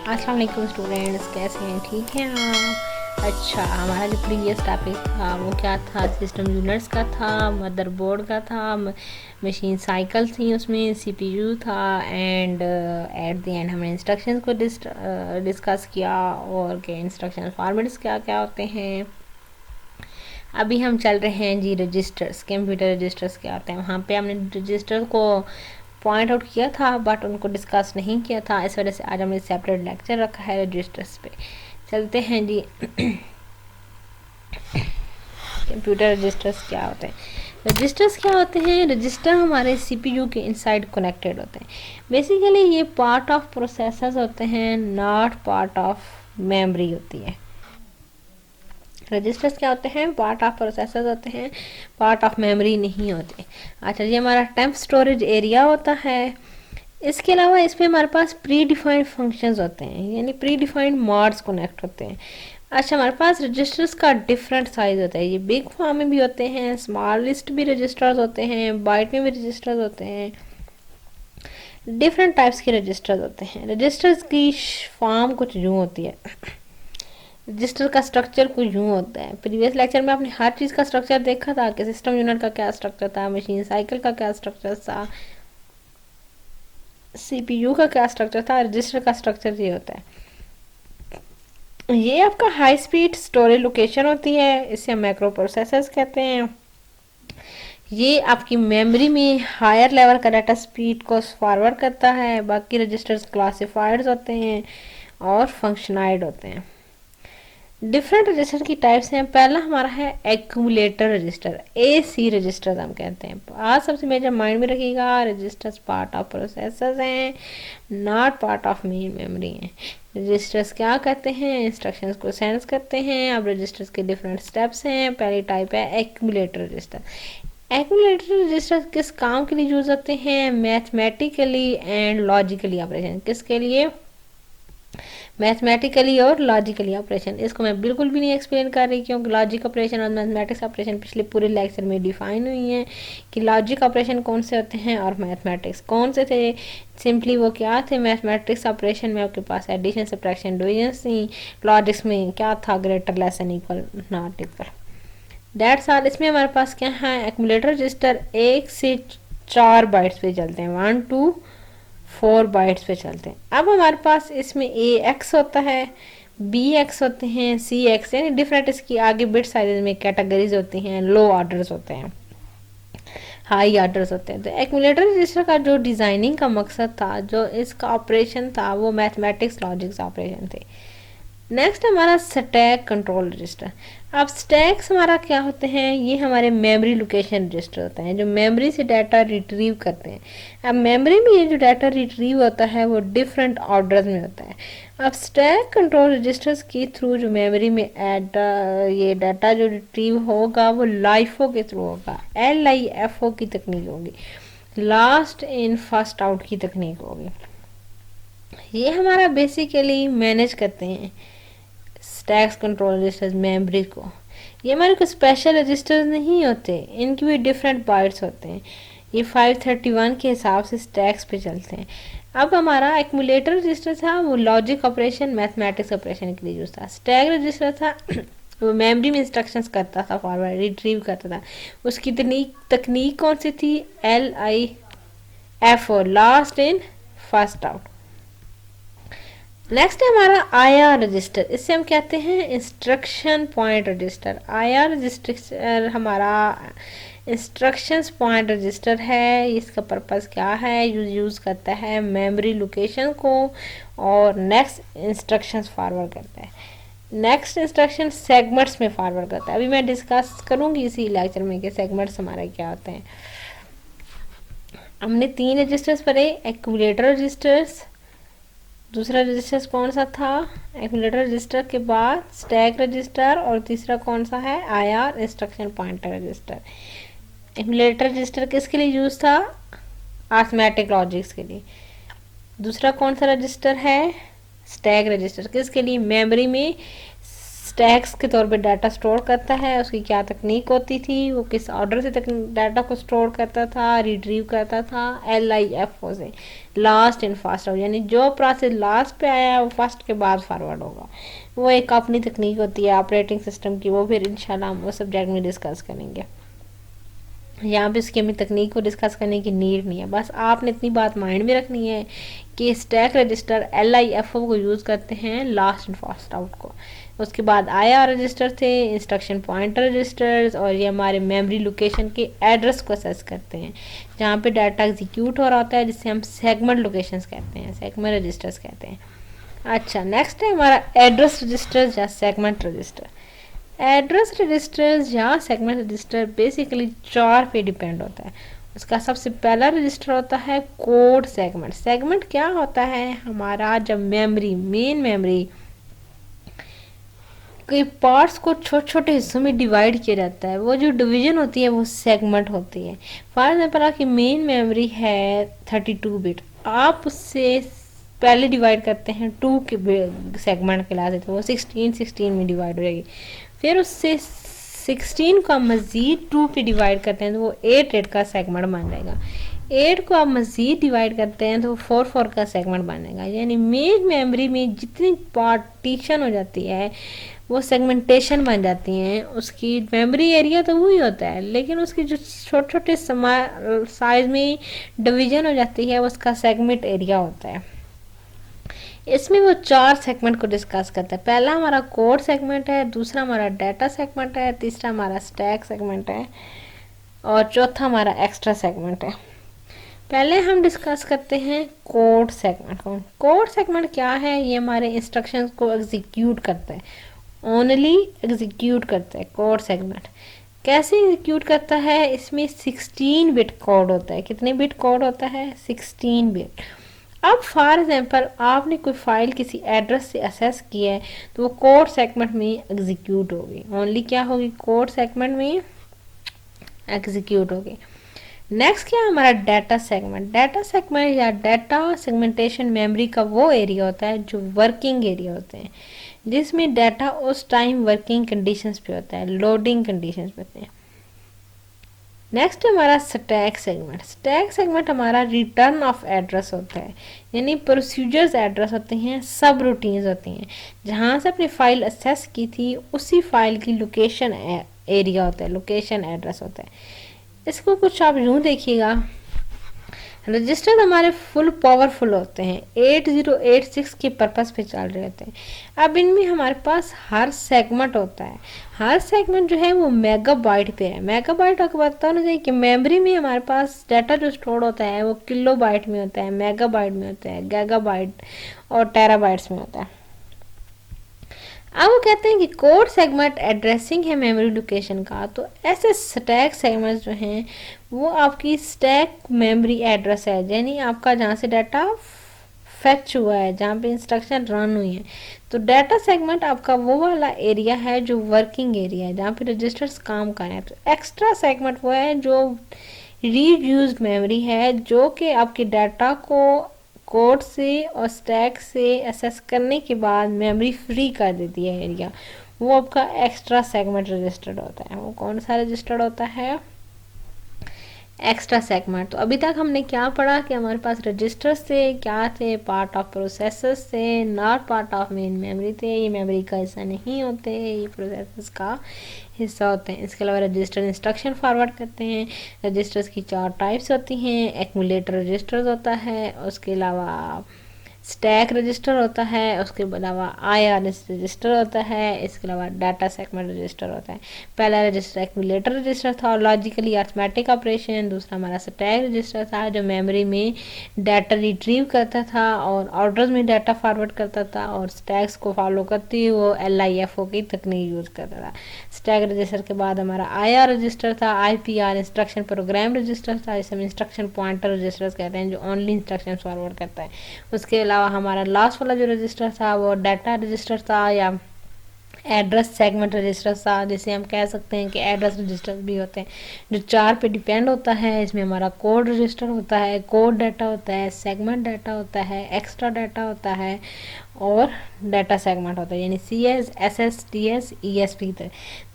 अस्सलाम वालेकुम स्टूडेंट्स, कैसे हैं? ठीक हैं आप? अच्छा, हमारा जो प्रीवियस टॉपिक था वो क्या था? सिस्टम यूनिट्स का था, मदरबोर्ड का था, मशीन साइकिल थी, उसमें सीपीयू था एंड एट द एंड हमने इंस्ट्रक्शंस को डिस्कस किया और के इंस्ट्रक्शन फॉर्मेट्स क्या क्या होते हैं। अभी हम चल रहे हैं जी रजिस्टर्स, कंप्यूटर रजिस्टर्स क्या होते हैं। वहाँ पे हमने रजिस्टर को पॉइंट आउट किया था बट उनको डिस्कस नहीं किया था, इस वजह से आज हमने सेपरेट लेक्चर रखा है रजिस्टर्स पे। चलते हैं जी कंप्यूटर रजिस्टर्स क्या होते हैं। रजिस्टर्स क्या होते हैं? रजिस्टर हमारे सीपीयू के इनसाइड कनेक्टेड होते हैं। बेसिकली ये पार्ट ऑफ प्रोसेसर्स होते हैं, नॉट पार्ट ऑफ मेमोरी होती है। रजिस्टर्स क्या होते हैं? पार्ट ऑफ प्रोसेसर होते हैं, पार्ट ऑफ मेमोरी नहीं होते। अच्छा, ये हमारा टेम्प स्टोरेज एरिया होता है। इसके अलावा इसमें हमारे पास प्री डिफाइंड फंक्शंस होते हैं, यानी प्री डिफाइंड मॉड्स कनेक्ट होते हैं। अच्छा, हमारे पास रजिस्टर्स का डिफरेंट साइज होता है। ये बिग फॉर्म में भी होते हैं, स्मॉल लिस्ट भी रजिस्टर्स होते हैं, बाइट में भी रजिस्टर्स होते हैं। डिफरेंट टाइप्स के रजिस्टर्स होते हैं। रजिस्टर्स की फॉर्म कुछ यूँ होती है। रजिस्टर का स्ट्रक्चर कुछ यूँ होता है। प्रीवियस लेक्चर में आपने हर चीज़ का स्ट्रक्चर देखा था कि सिस्टम यूनिट का क्या स्ट्रक्चर था, मशीन साइकिल का क्या स्ट्रक्चर था, सीपीयू का क्या स्ट्रक्चर था। रजिस्टर का स्ट्रक्चर ये होता है। ये आपका हाई स्पीड स्टोरेज लोकेशन होती है, इसे हम माइक्रो प्रोसेसर्स कहते हैं। ये आपकी मेमोरी में हायर लेवल का डाटा स्पीड को फॉरवर्ड करता है। बाकी रजिस्टर्स क्लासिफाइड होते हैं और फंक्शनाइड होते हैं। डिफरेंट रजिस्टर की टाइप्स हैं। पहला हमारा है एक्यूमुलेटर रजिस्टर, एसी रजिस्टर हम कहते हैं। आज सबसे मेजर माइंड में रखिएगा, रजिस्टर्स पार्ट ऑफ प्रोसेसर्स हैं, not part of main memory हैं। रजिस्टर्स क्या कहते हैं? इंस्ट्रक्शंस को सेंस करते हैं। अब रजिस्टर्स के डिफरेंट स्टेप्स हैं। पहली टाइप है एक्यूमुलेटर रजिस्टर। एक्यूमुलेटर रजिस्टर किस काम के लिए यूज होते हैं? Mathematically and logically operation. किसके लिए? मैथमेटिकली और लॉजिकली ऑपरेशन। इसको मैं बिल्कुल भी नहीं एक्सप्लेन कर रही, क्योंकि लॉजिक ऑपरेशन और मैथमेटिक्स ऑपरेशन पिछले पूरे लेक्चर में डिफाइन हुई हैं कि लॉजिक ऑपरेशन कौन से होते हैं और मैथमेटिक्स कौन से थे। सिंपली वो क्या थे? मैथमेटिक्स ऑपरेशन में आपके पास एडिशन, सब्ट्रैक्शन, डिवीजन थी। लॉजिक्स में क्या था? Greater, less and equal, not equal. That's all. इसमें हमारे पास क्या है? एक्यूमुलेटर रजिस्टर 1 से 4 बाइट्स पे चलते हैं, 1 to 4 बाइट्स पे चलते हैं। अब हमारे पास इसमें ए एक्स होता है, बी एक्स होते हैं, सी एक्स, यानी डिफरेंट इसकी आगे बिट साइजेस में कैटेगरीज होती हैं। लो ऑर्डर्स होते हैं, हाई ऑर्डर्स होते हैं। तो एक्यूमुलेटर रजिस्टर का जो डिज़ाइनिंग का मकसद था, जो इसका ऑपरेशन था, वो मैथमेटिक्स लॉजिक्स ऑपरेशन थे। नेक्स्ट हमारा स्टैक कंट्रोल रजिस्टर। अब स्टैक्स हमारा क्या होते हैं? ये हमारे मेमोरी लोकेशन रजिस्टर होते हैं, जो मेमोरी से डाटा रिट्रीव करते हैं। अब मेमोरी में ये जो डाटा रिट्रीव होता है वो डिफरेंट ऑर्डर्स में होता है। अब स्टैक कंट्रोल रजिस्टर्स के थ्रू जो मेमोरी में ये डाटा जो रिट्रीव होगा वो लाइफो के थ्रू होगा, LIFO की तकनीक होगी, लास्ट इन फर्स्ट आउट की तकनीक होगी। ये हमारा बेसिकली मैनेज करते हैं स्टैक्स कंट्रोल रजिस्टर्स मेमोरी को। ये हमारे को स्पेशल रजिस्टर्स नहीं होते, इनकी भी डिफरेंट बाइट्स होते हैं। ये 531 के हिसाब से स्टैक्स पे चलते हैं। अब हमारा एक्यूमुलेटर रजिस्टर था, वो लॉजिक ऑपरेशन, मैथमेटिक्स ऑपरेशन के लिए यूज था। स्टैक रजिस्टर था वो मेमोरी में इंस्ट्रक्शंस करता था, फॉरवर्ड रिट्रीव करता था। उसकी तकनीक कौन सी थी? LIFO, last in first out. Next है हमारा IR रजिस्टर, इससे हम कहते हैं instruction point register. IR register हमारा इंस्ट्रक्शंस पॉइंट रजिस्टर है। इसका पर्पस क्या है? यूज़ करता है मेमोरी लोकेशन को और नेक्स्ट इंस्ट्रक्शंस फॉरवर्ड करता है। नेक्स्ट इंस्ट्रक्शन सेगमेंट्स में फॉरवर्ड करता है। अभी मैं डिस्कस करूँगी इसी लेक्चर में कि सेगमेंट्स हमारे क्या होते हैं। हमने 3 रजिस्टर्स पढ़े, एक्यूमुलेटर रजिस्टर्स, दूसरा रजिस्टर कौन सा था? एक्यूमुलेटर रजिस्टर के बाद स्टैक रजिस्टर, और तीसरा कौन सा है? IR instruction pointer register. Accumulator register किसके लिए यूज था? अरिथमेटिक लॉजिक्स के लिए। दूसरा कौन सा रजिस्टर है? स्टैक रजिस्टर किसके लिए? मेमोरी में स्टैक्स के तौर पे डाटा स्टोर करता है, उसकी क्या तकनीक होती थी, वो किस ऑर्डर से डाटा को स्टोर करता था, रिट्रीव करता था, LIFO से, लास्ट इन फास्ट आउट, यानी जो प्रोसेस लास्ट पे आया वो फर्स्ट के बाद फॉरवर्ड होगा। वो एक अपनी तकनीक होती है ऑपरेटिंग सिस्टम की, वो फिर इंशाल्लाह हम वो सब्जेक्ट में डिस्कस करेंगे। यहाँ पे इसकी हमें तकनीक को डिस्कस करने की नीड नहीं है, बस आपने इतनी बात माइंड में रखनी है कि स्टैक रजिस्टर LIFO को यूज़ करते हैं लास्ट एंड फास्ट आउट को। उसके बाद IR रजिस्टर थे, इंस्ट्रक्शन पॉइंटर रजिस्टर्स, और ये हमारे मेमोरी लोकेशन के एड्रेस को असेस करते हैं जहाँ पे डाटा एग्जीक्यूट हो रहा होता है, जिससे हम सेगमेंट लोकेशंस कहते हैं, सेगमेंट रजिस्टर्स कहते हैं। अच्छा, नेक्स्ट है हमारा एड्रेस रजिस्टर या सेगमेंट रजिस्टर। एड्रेस रजिस्टर्स या सेगमेंट रजिस्टर बेसिकली 4 पे डिपेंड होता है। उसका सबसे पहला रजिस्टर होता है कोड सेगमेंट। सेगमेंट क्या होता है, हमारा जब मेमोरी, मेन मेमोरी के पार्ट्स को छोटे छोटे हिस्सों में डिवाइड किया जाता है, वो जो डिवीजन होती है वो सेगमेंट होती है। फॉर एग्जाम्पल आपकी मेन मेमोरी है 32 बिट, आप उससे पहले डिवाइड करते हैं 2 के सेगमेंट के लाते, तो वो 16 में डिवाइड हो जाएगी। फिर उससे 16 को आप मज़ीद 2 पे डिवाइड करते हैं तो वो 8 का सेगमेंट बन जाएगा। 8 को आप मज़ीद डिवाइड करते हैं तो वो 4 का सेगमेंट बन जाएगा। यानी मेन मेमोरी में जितनी पार्टीशन हो जाती है वो सेगमेंटेशन बन जाती हैं। उसकी मेमोरी एरिया तो वही होता है, लेकिन उसकी जो छोटे छोटे साइज में डिवीजन हो जाती है उसका सेगमेंट एरिया होता है। इसमें वो 4 सेगमेंट को डिस्कस करता है। पहला हमारा कोड सेगमेंट है, दूसरा हमारा डाटा सेगमेंट है, तीसरा हमारा स्टैक सेगमेंट है, और चौथा हमारा एक्स्ट्रा सेगमेंट है। पहले हम डिस्कस करते हैं कोड सेगमेंट को। कोड सेगमेंट क्या है, ये हमारे इंस्ट्रक्शंस को एग्जीक्यूट करता है, ओनली एग्जीक्यूट करता है। कोड सेगमेंट कैसे एग्जीक्यूट करता है, इसमें 16 बिट कोड होता है। कितने बिट कोड होता है, 16 बिट। अब फॉर एग्जाम्पल आपने कोई फाइल किसी एड्रेस से एक्सेस की है तो वो कोड सेगमेंट में एग्जीक्यूट होगी, ओनली क्या होगी, कोड सेगमेंट में एग्जीक्यूट होगी। नेक्स्ट क्या हमारा डाटा सेगमेंट। डाटा सेगमेंट या डाटा सेगमेंटेशन मेमोरी का वो एरिया होता है जो वर्किंग एरिया होते हैं, जिसमें डाटा उस टाइम वर्किंग कंडीशंस पे होता है, लोडिंग कंडीशंस पे होते हैं। नेक्स्ट हमारा स्टैक सेगमेंट। स्टैक सेगमेंट हमारा रिटर्न ऑफ एड्रेस होता है, यानी प्रोसीजर्स एड्रेस होते हैं, सब रूटीन्स होती हैं, जहाँ से अपनी फाइल एक्सेस की थी उसी फाइल की लोकेशन एरिया होता है, लोकेशन एड्रेस होता है। इसको कुछ आप यूँ देखिएगा, रजिस्टर हमारे फुल पावरफुल होते हैं, 8086 के पर्पस पे चल रहे होते हैं। अब इनमें हमारे पास हर सेगमेंट होता है, हर सेगमेंट जो है वो मेगाबाइट पे है। मेगाबाइट आपको बताना चाहिए कि मेमोरी में हमारे पास डाटा जो स्टोर होता है वो किलोबाइट में होता है, मेगाबाइट में होता है, गीगाबाइट और टेराबाइट्स में होता है। अब वो कहते हैं कि कोड सेगमेंट एड्रेसिंग है मेमोरी लोकेशन का, तो ऐसे स्टैक सेगमेंट जो हैं वो आपकी स्टैक मेमोरी एड्रेस है, यानी आपका जहाँ से डाटा फेच हुआ है, जहाँ पे इंस्ट्रक्शन रन हुई है। तो डाटा सेगमेंट आपका वो वाला एरिया है जो वर्किंग एरिया है, जहाँ पे रजिस्टर्स काम कर रहे हैं। तो एक्स्ट्रा सेगमेंट वो है जो रीयूज्ड मेमोरी है, जो कि आपके डाटा को कोड से और स्टैक से एक्सेस करने के बाद मेमोरी फ्री कर देती है एरिया, वो आपका एक्स्ट्रा सेगमेंट रजिस्टर्ड होता है। वो कौन सा रजिस्टर्ड होता है, एक्स्ट्रा सेगमेंट। तो अभी तक हमने क्या पढ़ा कि हमारे पास रजिस्टर्स थे, क्या थे, पार्ट ऑफ प्रोसेसर्स थे, not part of main memory थे, ये मेमोरी का हिस्सा नहीं होते, ये प्रोसेसर्स का हिस्सा होते हैं। इसके अलावा रजिस्टर इंस्ट्रक्शन फॉरवर्ड करते हैं। रजिस्टर्स की 4 टाइप्स होती हैं, एक्यूमुलेटर रजिस्टर्स होता है, उसके अलावा स्टैक रजिस्टर होता है, उसके अलावा IRS रजिस्टर होता है, इसके अलावा डाटा सेगमेंट रजिस्टर होता है। पहला रजिस्टर एक्यूमुलेटर रजिस्टर था, लॉजिकली अरिथमेटिक ऑपरेशन। दूसरा हमारा स्टैक रजिस्टर था जो मेमोरी में डाटा रिट्रीव करता था और ऑर्डर्स में डाटा फॉरवर्ड करता था, और स्टैक्स को फॉलो करती हुए वो LIFO की तकनीक यूज़ करता था। स्टैक रजिस्टर के बाद हमारा IR रजिस्टर था, IPR इंस्ट्रक्शन प्रोग्राम रजिस्टर था, जिसे हम इंस्ट्रक्शन पॉइंटर रजिस्टर्स कहते हैं, जो ओनली इंस्ट्रक्शन फॉरवर्ड करता है। उसके अलावा हमारा लास्ट वाला जो रजिस्टर था वो डाटा रजिस्टर था या एड्रेस सेगमेंट रजिस्टर था, जिसे हम कह सकते हैं कि एड्रेस रजिस्टर भी होते हैं, जो 4 पे डिपेंड होता है। इसमें हमारा कोड रजिस्टर होता है, कोड डाटा होता है, सेगमेंट डाटा होता है, एक्स्ट्रा डाटा होता है और डाटा सेगमेंट होता है, यानी CS, SS, TS, ESP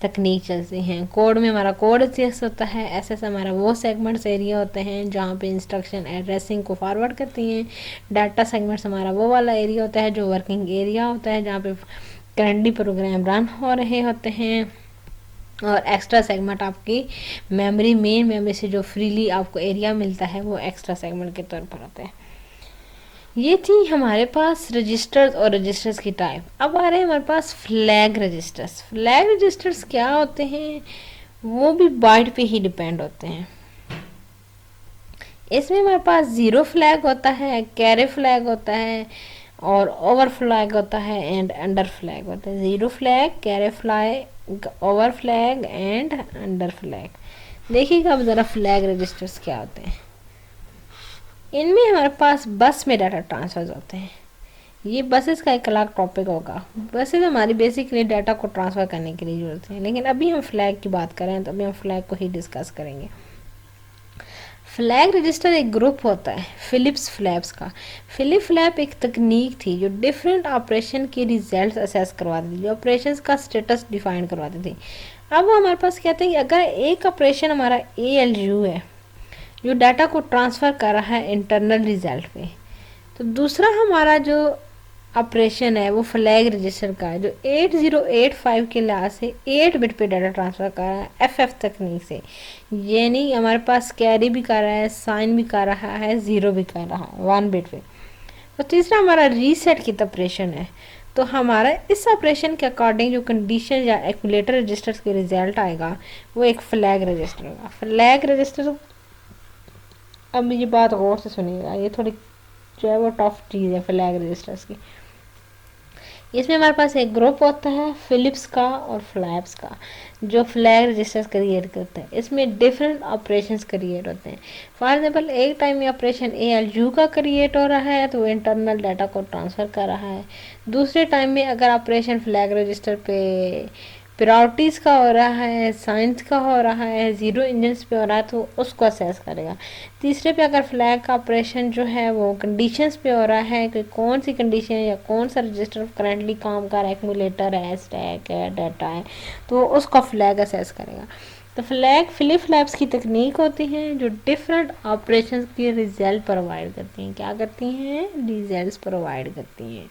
तकनीक चलती हैं। कोड में हमारा कोड CS होता है, SS हमारा वो सेगमेंट्स एरिया होते हैं जहाँ पे इंस्ट्रक्शन एड्रेसिंग को फॉरवर्ड करती हैं। डाटा सेगमेंट्स हमारा वो वाला एरिया होता है जो वर्किंग एरिया होता है, जहाँ पे करंटली प्रोग्राम रन हो रहे होते हैं। और एक्स्ट्रा सेगमेंट आपकी मेमोरी, मेन मेमोरी से जो फ्रीली आपको एरिया मिलता है वो एक्स्ट्रा सेगमेंट के तौर पर होता है। ये थी हमारे पास रजिस्टर्स और रजिस्टर्स की टाइप। अब आ रहे हैं हमारे पास फ्लैग रजिस्टर्स। फ्लैग रजिस्टर्स क्या होते हैं, वो भी बाइट पे ही डिपेंड होते हैं। इसमें हमारे पास 0 फ्लैग होता है, कैरे फ्लैग होता है और ओवर फ्लैग होता है एंड अंडर फ्लैग होता है। 0 flag, carry flag, over flag and under flag. देखिएगा अब ज़रा फ्लैग रजिस्टर्स क्या होते हैं। इनमें हमारे पास बस में डाटा ट्रांसफर्स होते हैं। ये बसेस का एक अलग टॉपिक होगा। बसेस हमारी बेसिकली डाटा को ट्रांसफ़र करने के लिए ज़रूरत है, लेकिन अभी हम फ्लैग की बात करें तो अभी हम फ्लैग को ही डिस्कस करेंगे। फ्लैग रजिस्टर एक ग्रुप होता है फिलिप्स फ्लैप्स का। फिलिप फ्लैप एक तकनीक थी जो डिफरेंट ऑपरेशन के रिजल्ट्स असेस करवाती थी, जो ऑपरेशंस का स्टेटस डिफाइन करवाती थी। अब वो हमारे पास कहते हैं कि अगर एक ऑपरेशन हमारा ALU है जो डाटा को ट्रांसफ़र कर रहा है इंटरनल रिजल्ट पे, तो दूसरा हमारा जो ऑपरेशन है वो फ्लैग रजिस्टर का है जो 8085 के लिहाज से 8 बिट पे डाटा ट्रांसफ़र कर रहा है FF तकनीक से, यानी हमारे पास कैरी भी कर रहा है, साइन भी कर रहा है, 0 भी कर रहा है 1 बिट पे। तो तीसरा हमारा रीसेट की ऑपरेशन है। तो हमारा इस ऑपरेशन के अकॉर्डिंग जो कंडीशन या एक्यूमुलेटर रजिस्टर्स के रिजल्ट आएगा वो एक फ्लैग रजिस्टर होगा। फ्लैग रजिस्टर, अब ये बात गौर से सुनिएगा, ये थोड़ी जो है वो टफ चीज़ है फ्लैग रजिस्टर्स की। इसमें हमारे पास एक ग्रुप होता है फिलिप्स का और फ्लैप्स का जो फ्लैग रजिस्टर्स क्रिएट करता है। इसमें डिफरेंट ऑपरेशंस क्रिएट होते हैं। फॉर एग्जांपल एक टाइम में ऑपरेशन ALU का क्रिएट हो रहा है तो वो इंटरनल डाटा को ट्रांसफ़र कर रहा है। दूसरे टाइम में अगर ऑपरेशन फ्लैग रजिस्टर पे प्रायोरिटीज़ का हो रहा है, साइंस का हो रहा है, 0 इंजन्स पे हो रहा है तो उसको असेस करेगा। तीसरे पे अगर फ्लैग का ऑपरेशन जो है वो कंडीशंस पे हो रहा है कि कौन सी कंडीशन या कौन सा रजिस्टर करंटली काम कर रहा है, एक्यूमुलेटर है, स्टैक है, डाटा है, तो उसका फ्लैग असेस करेगा। तो फ्लैग फिलिप फ्लैप्स की तकनीक होती है जो डिफरेंट ऑपरेशंस के रिजल्ट प्रोवाइड करती हैं। क्या करती हैं? रिजल्ट्स प्रोवाइड करती हैं।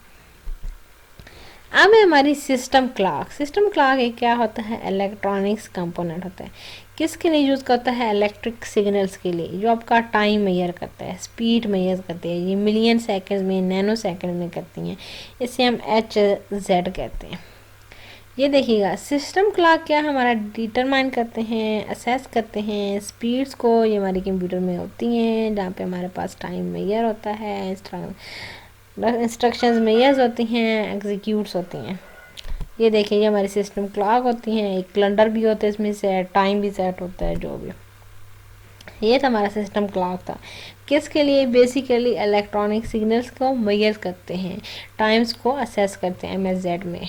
अब है हमारी सिस्टम क्लॉक। सिस्टम क्लॉक एक क्या होता है? इलेक्ट्रॉनिक्स कंपोनेंट होता है। किसके लिए यूज़ करता है? इलेक्ट्रिक सिग्नल्स के लिए, जो आपका टाइम मेजर करता है, स्पीड मेजर करती है। ये मिलियन सेकंड में, नैनो सेकंड में करती हैं। इसे हम HZ कहते हैं। ये देखिएगा सिस्टम क्लॉक क्या हमारा डिटरमाइन करते हैं, असेस करते हैं स्पीड्स को। ये हमारी कंप्यूटर में होती हैं जहाँ पे हमारे पास टाइम मेजर होता है, इंस्ट्रक्शंस मेजर्स होती हैं, एग्जीक्यूट्स होती हैं। ये देखिए ये हमारी सिस्टम क्लॉक होती हैं। एक कैलेंडर भी होता है इसमें से, टाइम भी सेट होता है, जो भी। ये था हमारा सिस्टम क्लॉक था। किसके लिए? बेसिकली इलेक्ट्रॉनिक सिग्नल्स को मेजर करते हैं, टाइम्स को असेस करते हैं MSZ में।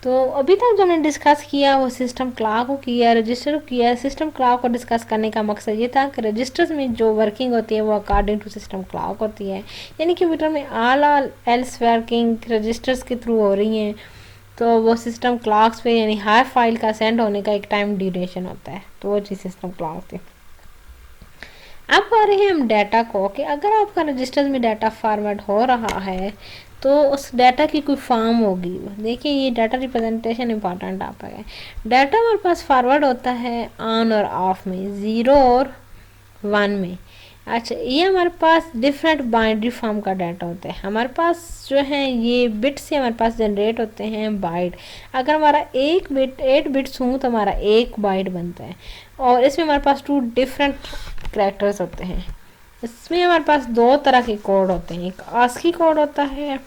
तो अभी तक जो हमने डिस्कस किया वो सिस्टम क्लॉक को किया, रजिस्टर को किया। सिस्टम क्लॉक को डिस्कस करने का मकसद ये था कि रजिस्टर्स में जो वर्किंग होती है वो अकॉर्डिंग टू सिस्टम क्लॉक होती है, यानी कंप्यूटर में ऑल एल्स वर्किंग रजिस्टर्स के थ्रू हो रही हैं, तो वो सिस्टम क्लॉक्स पे यानी हर फाइल का सेंड होने का एक टाइम ड्यूरेशन होता है, तो वो चीज़ सिस्टम क्लॉक थी। अब आ रहे हैं हम डाटा को कि अगर आपका रजिस्टर्स में डाटा फॉरवर्ड हो रहा है तो उस डाटा की कोई फॉर्म होगी। देखिए ये डाटा रिप्रेजेंटेशन इंपॉर्टेंट टॉपिक है। डाटा हमारे पास फॉरवर्ड होता है ऑन और ऑफ में, 0 और 1 में। अच्छा, ये हमारे पास डिफरेंट बाइनरी फॉर्म का डाटा होता है। हमारे पास जो है ये बिट से हमारे पास जनरेट होते हैं बाइट। अगर हमारा 8 बिट्स हों तो हमारा 1 बाइट बनता है। और इसमें हमारे पास 2 डिफरेंट कैरेक्टर्स होते हैं। इसमें हमारे पास 2 तरह के कोड होते हैं, एक ASCII कोड होता है,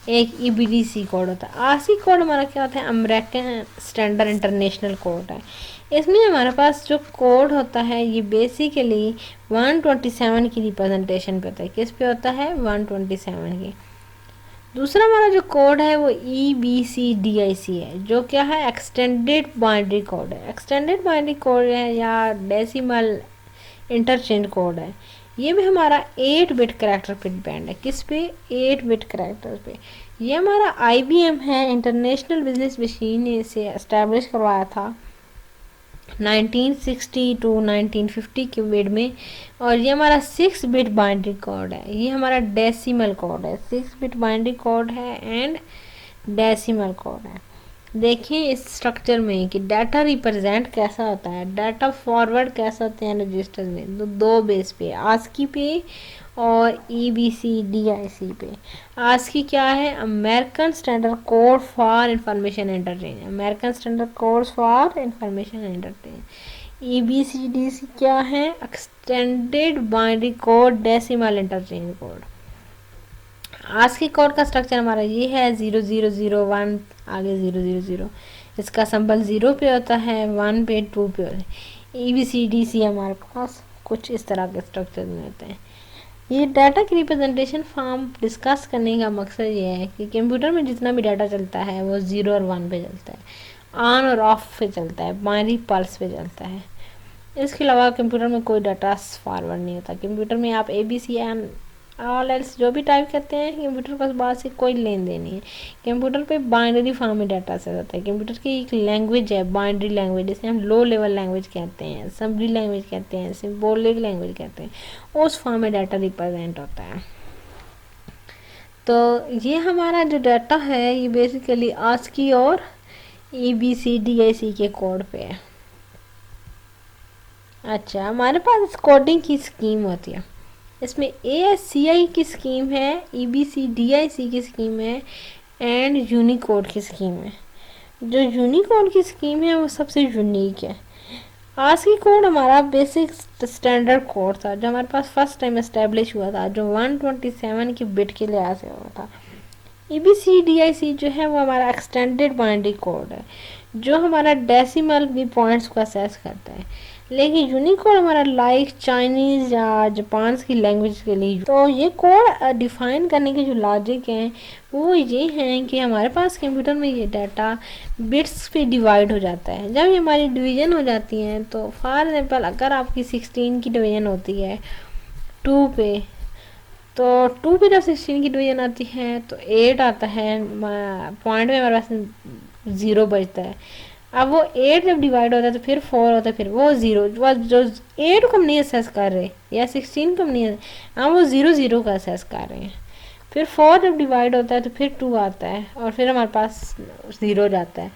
एक EBDC कोड होता है। ASCII कोड हमारा क्या होता है? अमेरिकन स्टैंडर्ड इंटरनेशनल कोड है। इसमें हमारे पास जो कोड होता है ये बेसिकली 127 की रिप्रेजेंटेशन पे होता है। किस पे होता है? 127 की। दूसरा हमारा जो कोड है वो EBCDIC है, जो क्या है, एक्सटेंडेड बाइनरी कोड है। एक्सटेंडेड बाइनरी कोड है या डेसिमल इंटरचेंज कोड है। ये भी हमारा 8 बिट करैक्टर पे डिपेंड है। किस पे? 8 बिट करैक्टर पे। ये हमारा IBM है, इंटरनेशनल बिजनेस मशीन ने इसे एस्टेब्लिश करवाया था 1960 टू 1950 के बीच में। और ये हमारा 6 बिट बाइनरी कोड है। ये हमारा डेसिमल कोड है, 6 बिट बाइनरी कोड है एंड डेसिमल कोड है। देखिए इस स्ट्रक्चर में कि डाटा रिप्रेजेंट कैसा होता है, डाटा फॉरवर्ड कैसा होते हैं रजिस्टर्स में, तो दो बेस पे, ASCII पे और EBCDIC पे। ASCII क्या है? American standard code for information interchange, American standard code for information interchange. EBCDIC क्या है? Extended binary code decimal interchange code. ASCII code का स्ट्रक्चर हमारा ये है, 0001 आगे 000, इसका सिंबल 0 पे होता है, 1 पे, 2 पे होता है। EBCDIC हमारे पास कुछ इस तरह के स्ट्रक्चर में होते हैं। ये डाटा की रिप्रेजेंटेशन फॉर्म डिस्कस करने का मकसद ये है कि कंप्यूटर में जितना भी डाटा चलता है वो 0 और 1 पे चलता है, ऑन और ऑफ पे चलता है, बाइनरी पल्स पे चलता है। इसके अलावा कंप्यूटर में कोई डाटा फॉरवर्ड नहीं होता। कंप्यूटर में आप ABC एंड ऑल एल्स जो भी टाइप करते हैं, कंप्यूटर के बाद से कोई लेन देन नहीं है। कंप्यूटर पे बाइनरी फॉर्म में डाटा सेट होता है। कंप्यूटर की एक लैंग्वेज है, बाइनरी लैंग्वेज, जिसे हम लो लेवल लैंग्वेज कहते हैं, असेंबली लैंग्वेज कहते हैं, सिंबॉलिक लैंग्वेज कहते हैं, उस फॉर्म में डाटा रिप्रेजेंट होता है। तो ये हमारा जो डाटा है ये बेसिकली ASCII और EBCDIC के कोड पे है। अच्छा, हमारे पास कोडिंग की स्कीम होती है। इसमें ASCII की स्कीम है, EBCDIC की स्कीम है एंड यूनिकोड की स्कीम है। जो यूनिकोड की स्कीम है वो सबसे यूनिक है। ASCII कोड हमारा बेसिक स्टैंडर्ड कोड था जो हमारे पास फर्स्ट टाइम एस्टेब्लिश हुआ था, जो 127 की बिट के लिहाज से हुआ था। EBCDIC जो है वो हमारा एक्सटेंडेड बाइनरी कोड है, जो हमारा डेसिमल भी पॉइंट्स को असेस करता है। लेकिन यूनिकोड हमारा लाइक चाइनीज़ या जापान की लैंग्वेज के लिए। तो ये कोड डिफाइन करने के जो लॉजिक हैं वो ये हैं कि हमारे पास कंप्यूटर में ये डाटा बिट्स पे डिवाइड हो जाता है। जब ये हमारी डिवीज़न हो जाती हैं, तो फॉर एग्जांपल अगर आपकी 16 की डिवीज़न होती है 2 पे, तो 2 पे जब 16 की डिवीज़न आती है तो 8 आता है, पॉइंट में हमारे पास 0 बचता है। अब वो 8 जब डिवाइड होता है तो फिर 4 होता है, फिर वो 0, जो 8 को हम नहीं असेस कर रहे या 16 को हम नहीं, हम वो 0 का असेस कर रहे हैं। फिर 4 जब डिवाइड होता है तो फिर 2 आता है और फिर हमारे पास 0 जाता है,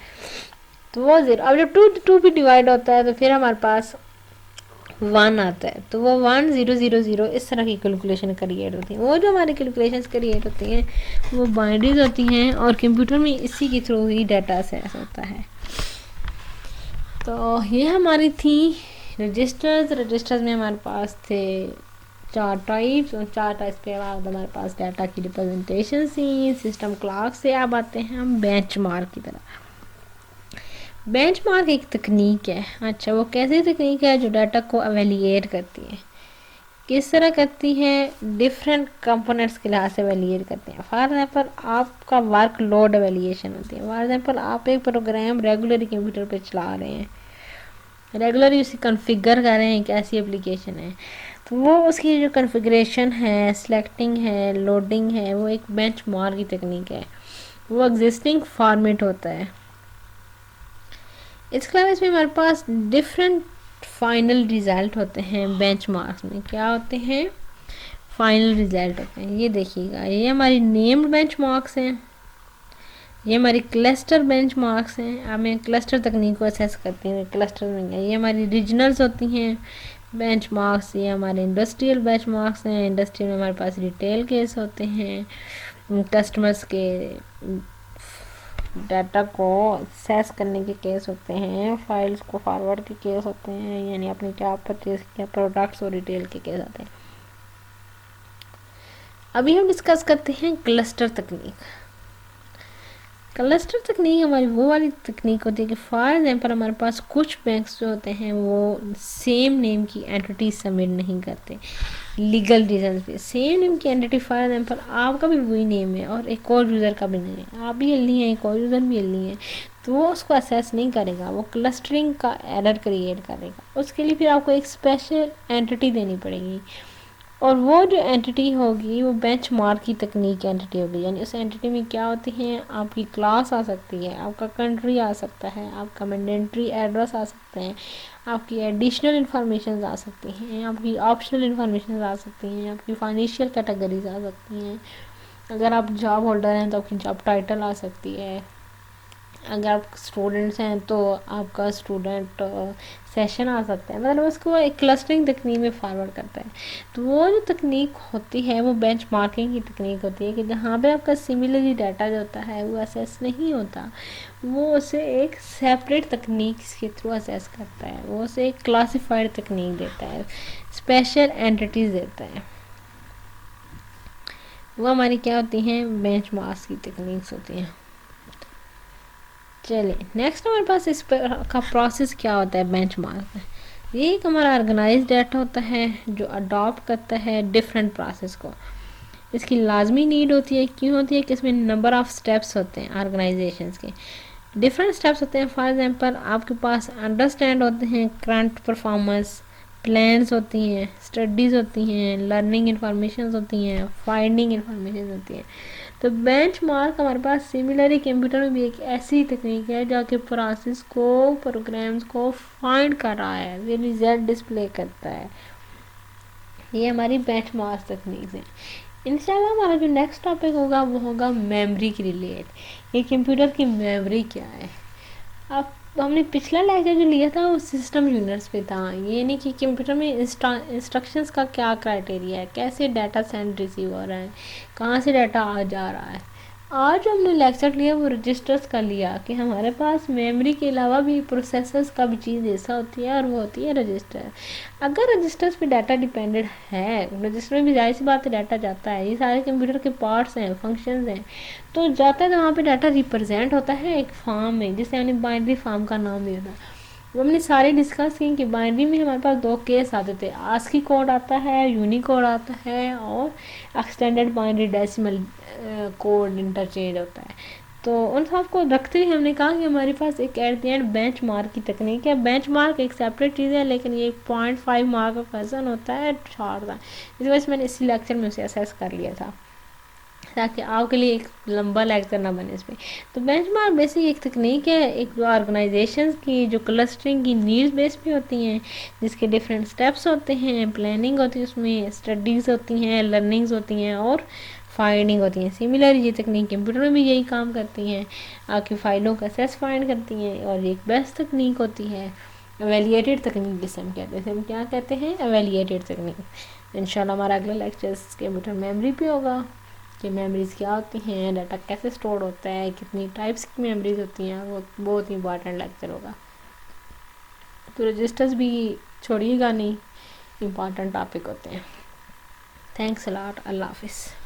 तो वो 0। अब जब 2 भी डिवाइड होता है तो फिर हमारे पास 1 आता है, तो वो 1 0 0 0 इस तरह की कैलकुलेशन क्रिएट होती हैं। वो जो हमारी कैलकुलेशंस क्रिएट होती हैं वो बाइनरीज होती हैं और कंप्यूटर में इसी के थ्रू ही डाटा असेस होता है। तो ये हमारी थी रजिस्टर्स में हमारे पास थे 4 टाइप्स, और 4 टाइप्स के बाद हमारे पास डाटा की रिप्रेजेंटेशन थी, सिस्टम क्लॉक से। अब आते हैं हम बेंचमार्क की तरफ। बेंचमार्क एक तकनीक है। अच्छा, वो कैसी तकनीक है? जो डाटा को एवेल्यूएट करती है। किस तरह करती है? डिफरेंट कंपोनेंट्स के लिहाज से एवेल्यूएट करते हैं। फॉर एग्जाम्पल आपका वर्क लोड एवेल्यूएशन होती है। फॉर एग्जाम्पल आप एक प्रोग्राम रेगुलरली कंप्यूटर पे चला रहे हैं, रेगुलरली उसे कॉन्फ़िगर कर रहे हैं, कैसी एप्लीकेशन है, तो वो उसकी जो कॉन्फ़िगरेशन है, सिलेक्टिंग है, लोडिंग है, वो एक बेंचमार्क की तकनीक है। वो एग्जिस्टिंग फॉर्मेट होता है। इसके अलावा इसमें हमारे पास डिफरेंट फाइनल रिजल्ट होते हैं। बेंचमार्क्स में क्या होते हैं? फाइनल रिजल्ट होते हैं। ये देखिएगा, ये हमारी नेम्ड बेंचमार्क्स हैं, ये हमारी क्लस्टर बेंचमार्क्स हैं। अब मैं क्लस्टर तकनीक को असेस करती हूँ क्लस्टर में। ये हमारी रीजनल्स होती हैं बेंचमार्क्स। ये हमारे इंडस्ट्रियल बेंचमार्क्स हैं। इंडस्ट्रियल में हमारे पास रिटेल केस होते हैं, कस्टमर्स के डाटा को एक्सेस करने के केस होते हैं, फाइल्स को फॉरवर्ड के केस होते हैं, यानी आपने क्या परचेज किया, प्रोडक्ट्स और रिटेल के केस होते हैं। अभी हम डिस्कस करते हैं क्लस्टर तकनीक। क्लस्टर तकनीक हमारी वो वाली तकनीक होती है कि फॉर एग्जांपल हमारे पास कुछ बैंक्स जो होते हैं वो सेम नेम की एंटिटी सबमिट नहीं करते लीगल रीजन पे। सेम नेम की एंटिटी फॉर एग्जांपल आपका भी वही नेम है और एक और यूज़र का भी नहीं है, आप भी एलनी है, एक और यूज़र भी एलनी है, तो वो उसको असेस नहीं करेगा, वो क्लस्टरिंग का एरर क्रिएट करेगा। उसके लिए फिर आपको एक स्पेशल एंटिटी देनी पड़ेगी और वो जो एंटिटी होगी वो बेंचमार्क की तकनीक एंटिटी होगी। यानी उस एंटिटी में क्या होती हैं, आपकी क्लास आ सकती है, आपका कंट्री आ सकता है, आपका मैंडेटरी एड्रेस आ सकते हैं, आपकी एडिशनल इंफॉर्मेशन आ सकती हैं, आपकी ऑप्शनल इंफॉर्मेशन आ सकती हैं, आपकी फाइनेंशियल कैटेगरीज आ सकती हैं। अगर आप जॉब होल्डर हैं तो आपकी जॉब टाइटल आ सकती है। अगर आप स्टूडेंट्स हैं तो आपका स्टूडेंट सेशन आ सकता है। मतलब उसको एक क्लस्टरिंग तकनीक में फॉरवर्ड करता है। तो वो जो तकनीक होती है वो बेंचमार्किंग की तकनीक होती है कि जहाँ पे आपका सिमिलरली डाटा जो होता है वो असेस नहीं होता, वो उसे एक सेपरेट तकनीक के थ्रू असेस करता है, वो उसे एक क्लासिफाइड तकनीक देता है, स्पेशल एंटिटीज देता है। वो हमारी क्या होती हैं, बेंचमार्क्स की टेक्निक्स होती हैं। चलिए नेक्स्ट हमारे पास इस पर का प्रोसेस क्या होता है बेंचमार्क में। ये एक हमारा ऑर्गेनाइज डाटा होता है जो अडॉप्ट करता है डिफरेंट प्रोसेस को। इसकी लाजमी नीड होती है, क्यों होती है कि इसमें नंबर ऑफ स्टेप्स होते हैं, ऑर्गेनाइजेशंस के डिफरेंट स्टेप्स होते हैं। फॉर एग्जांपल आपके पास अंडरस्टैंड होते हैं करंट परफॉर्मेंस, प्लान्स होती हैं, स्टडीज़ होती हैं, लर्निंग इंफॉर्मेशन होती हैं, फाइंडिंग इंफॉर्मेशन होती हैं। तो बेंचमार्क हमारे पास सिमिलरली कंप्यूटर में भी एक ऐसी तकनीक है जो कि प्रोसेस को, प्रोग्राम्स को फाइंड कर रहा है, ये रिजल्ट डिस्प्ले करता है। ये हमारी बेंचमार्क तकनीक है। इंशाल्लाह हमारा जो नेक्स्ट टॉपिक होगा वो होगा मेमोरी की रिलेट। ये कंप्यूटर की मेमोरी क्या है। अब हमने पिछला लेक्चर जो लिया था वो सिस्टम यूनिट्स पे था, ये नहीं कि कंप्यूटर में इंस्ट्रक्शंस का क्या क्राइटेरिया है, कैसे डाटा सेंड रिसीव हो रहा है, कहाँ से डाटा आ जा रहा है। आज जो हमने लेक्चर लिया वो रजिस्टर्स का लिया कि हमारे पास मेमोरी के अलावा भी प्रोसेसर्स का भी चीज़ ऐसा होती है और वो होती है रजिस्टर। अगर रजिस्टर्स पे डाटा डिपेंडेंट है, रजिस्टर में भी जाहिर सी बात है डाटा जाता है, ये सारे कंप्यूटर के पार्ट्स हैं, फंक्शंस हैं, तो जाता है तो वहाँ पे डाटा रिप्रेजेंट होता है एक फॉर्म में जिसे हमने बाइनरी फॉर्म का नाम दिया था। वो हमने सारे डिस्कस किए कि बाइनरी में हमारे पास दो केस आते थे, आस्की कोड आता है, यूनिकोड आता है और extended binary decimal code interchange होता है। तो उन सब को रखते हुए हमने कहा कि हमारे पास एक at the end bench mark की तकनीक है। बेंच मार्क एक सेपरेट चीज़ है लेकिन ये 0.5 मार्क का क्वेश्चन होता है, शॉर्ट था, इस वजह से मैंने इसी लेक्चर में उसे असेस कर लिया था ताकि आपके लिए एक लंबा लेक्चर ना बने इस पर। तो बेंचमार्क बेसिक एक तकनीक है, एक ऑर्गेनाइजेशन की जो क्लस्टरिंग की नीड्स बेस पे होती हैं, जिसके डिफरेंट स्टेप्स होते हैं, प्लानिंग होती है, उसमें स्टडीज़ होती हैं, लर्निंग्स होती हैं और फाइंडिंग होती हैं। सिमिलर ये तकनीक कंप्यूटर में भी यही काम करती हैं, आपकी फ़ाइलों का एक्सेस फाइंड करती हैं और एक बेस्ट तकनीक होती है एवेलिएटेड तकनीक, जिसे हम कहते हैं, हम क्या कहते हैं, एवेलिएटेड तकनीक। इंशाल्लाह हमारा अगला लेक्चर कंप्यूटर मेमोरी पे होगा कि मेमोरीज़ क्या होती हैं, डाटा कैसे स्टोर होता है, कितनी टाइप्स की मेमोरीज होती हैं, वो बहुत ही इंपॉर्टेंट लेक्चर होगा। तो रजिस्टर्स भी छोड़िएगा नहीं, इंपॉर्टेंट टॉपिक होते हैं। थैंक्स अ लॉट, अल्लाह हाफिज़।